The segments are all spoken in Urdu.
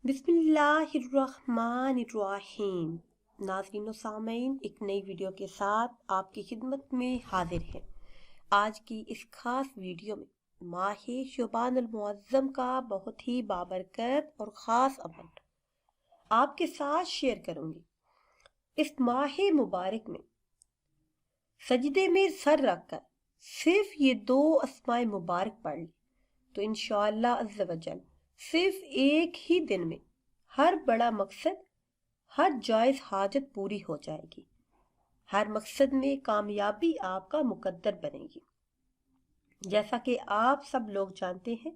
بسم اللہ الرحمن الرحیم۔ ناظرین و سامعین، ایک نئی ویڈیو کے ساتھ آپ کی خدمت میں حاضر ہیں۔ آج کی اس خاص ویڈیو میں ماہ شعبان المعظم کا بہت ہی بابرکت اور خاص عمل آپ کے ساتھ شیئر کروں گی۔ اس ماہ مبارک میں سجدے میں سر رکھ کر صرف یہ 2 اسماء مبارک پڑھ لیں تو انشاءاللہ عز و جل صرف ایک ہی دن میں ہر بڑا مقصد، ہر جائز حاجت پوری ہو جائے گی، ہر مقصد میں کامیابی آپ کا مقدر بنے گی۔ جیسا کہ آپ سب لوگ جانتے ہیں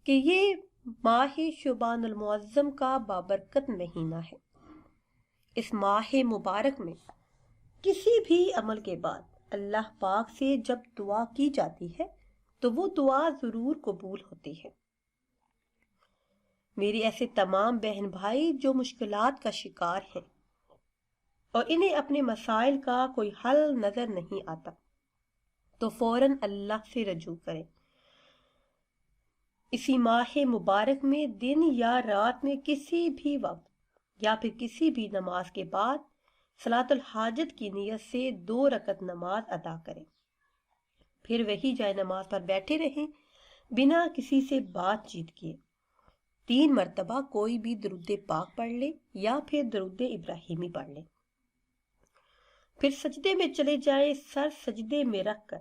کہ یہ ماہ شعبان المعظم کا بابرکت مہینہ ہے۔ اس ماہ مبارک میں کسی بھی عمل کے بعد اللہ پاک سے جب دعا کی جاتی ہے تو وہ دعا ضرور قبول ہوتی ہے۔ میری ایسے تمام بہن بھائی جو مشکلات کا شکار ہیں اور انہیں اپنے مسائل کا کوئی حل نظر نہیں آتا تو فوراً اللہ سے رجوع کریں۔ اسی ماہ مبارک میں دن یا رات میں کسی بھی وقت یا پھر کسی بھی نماز کے بعد صلاۃ الحاجت کی نیت سے 2 رکعت نماز ادا کریں، پھر وہی جائے نماز پر بیٹھے رہیں بنا کسی سے بات چیت کیے۔ 3 مرتبہ کوئی بھی درود پاک پڑھ لے یا پھر درود ابراہیمی پڑھ لے، پھر سجدے میں چلے جائیں۔ سر سجدے میں رکھ کر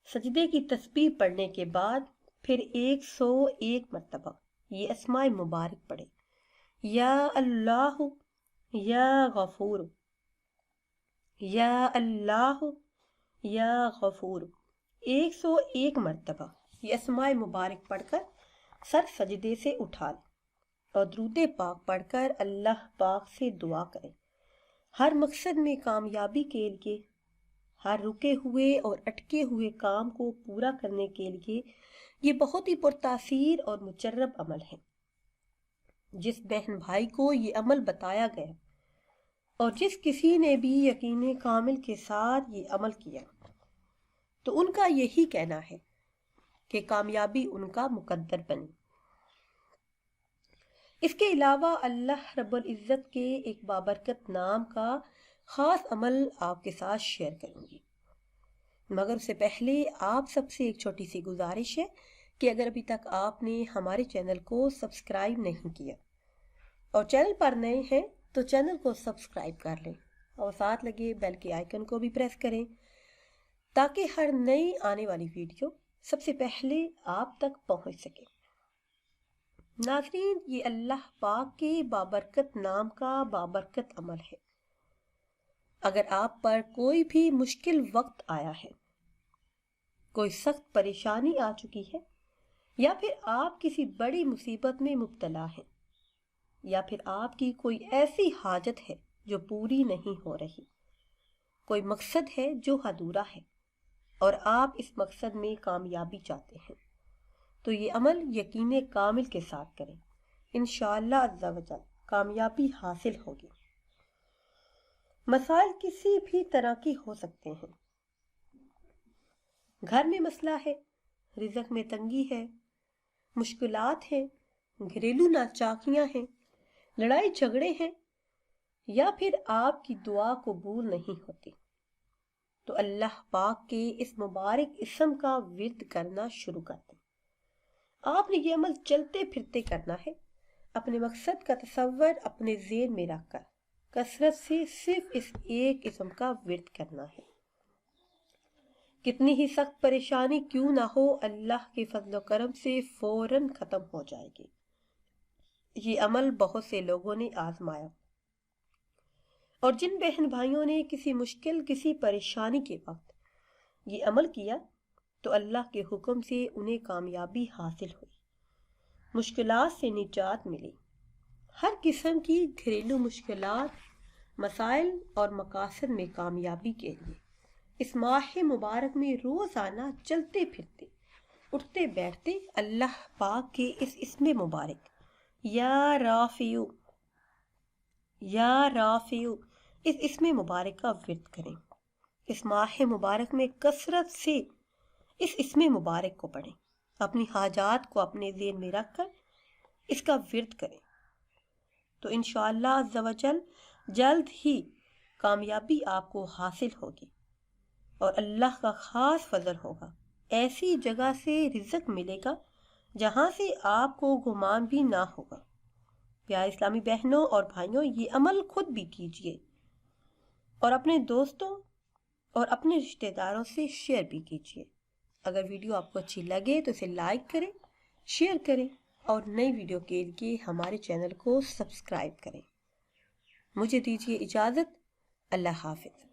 سجدے کی تسبیح پڑھنے کے بعد پھر 101 مرتبہ یہ اسماء مبارک پڑھیں، یا اللہ یا غفور، یا اللہ یا غفور۔ 101 مرتبہ یہ اسماء مبارک پڑھ کر سر سجدے سے اٹھا لیں اور درود پاک پڑھ کر اللہ پاک سے دعا کریں۔ ہر مقصد میں کامیابی کے لیے، ہر رکے ہوئے اور اٹکے ہوئے کام کو پورا کرنے کے لیے یہ بہت ہی پرتاثیر اور مجرب عمل ہے۔ جس بہن بھائی کو یہ عمل بتایا گیا اور جس کسی نے بھی یقین کامل کے ساتھ یہ عمل کیا تو ان کا یہی کہنا ہے کہ کامیابی ان کا مقدر بنی۔ اس کے علاوہ اللہ رب العزت کے ایک بابرکت نام کا خاص عمل آپ کے ساتھ شیئر کروں گی، مگر اس سے پہلے آپ سب سے ایک چھوٹی سی گزارش ہے کہ اگر ابھی تک آپ نے ہمارے چینل کو سبسکرائب نہیں کیا اور چینل پر نئے ہیں تو چینل کو سبسکرائب کر لیں اور ساتھ لگے بیل کے آئیکن کو بھی پریس کریں تاکہ ہر نئی آنے والی ویڈیو سب سے پہلے آپ تک پہنچ سکے۔ ناظرین، یہ اللہ پاک کے بابرکت نام کا بابرکت عمل ہے۔ اگر آپ پر کوئی بھی مشکل وقت آیا ہے، کوئی سخت پریشانی آ چکی ہے، یا پھر آپ کسی بڑی مصیبت میں مبتلا ہیں، یا پھر آپ کی کوئی ایسی حاجت ہے جو پوری نہیں ہو رہی، کوئی مقصد ہے جو ادھورا ہے اور آپ اس مقصد میں کامیابی چاہتے ہیں تو یہ عمل یقین کامل کے ساتھ کریں، انشاءاللہ عز و جل کامیابی حاصل ہوگی۔ مسائل کسی بھی طرح کی ہو سکتے ہیں۔ گھر میں مسئلہ ہے، رزق میں تنگی ہے، مشکلات ہیں، گھریلو ناچاکیاں ہیں، لڑائی جھگڑے ہیں، یا پھر آپ کی دعا قبول نہیں ہوتی تو اللہ پاک کے اس مبارک اسم کا ورد کرنا شروع کر دیں۔ آپ نے یہ عمل چلتے پھرتے کرنا ہے، اپنے مقصد کا تصور اپنے ذہن میں رکھ کر کثرت سے صرف اس ایک اسم کا ورد کرنا ہے۔ کتنی ہی سخت پریشانی کیوں نہ ہو، اللہ کے فضل و کرم سے فوراً ختم ہو جائے گی۔ یہ عمل بہت سے لوگوں نے آزمایا اور جن بہن بھائیوں نے کسی مشکل، کسی پریشانی کے وقت یہ عمل کیا تو اللہ کے حکم سے انہیں کامیابی حاصل ہوئی، مشکلات سے نجات ملی۔ ہر قسم کی گھریلو مشکلات، مسائل اور مقاصد میں کامیابی کے لیے اس ماہ مبارک میں روزانہ چلتے پھرتے، اٹھتے بیٹھتے اللہ پاک کے اس اسم مبارک یا رافع، یا رافع، اس اسم مبارک کا ورد کریں۔ اس ماہ مبارک میں کثرت سے اس اسم مبارک کو پڑھیں، اپنی حاجات کو اپنے ذہن میں رکھ کر اس کا ورد کریں تو انشاءاللہ عز و جل جلد ہی کامیابی آپ کو حاصل ہوگی اور اللہ کا خاص فضل ہوگا۔ ایسی جگہ سے رزق ملے گا جہاں سے آپ کو گمان بھی نہ ہوگا۔ پیارے اسلامی بہنوں اور بھائیوں، یہ عمل خود بھی کیجئے اور اپنے دوستوں اور اپنے رشتہ داروں سے شیئر بھی کیجئے۔ اگر ویڈیو آپ کو اچھی لگے تو اسے لائک کریں، شیئر کریں اور نئی ویڈیو کے لیے ہمارے چینل کو سبسکرائب کریں۔ مجھے دیجیے اجازت۔ اللہ حافظ۔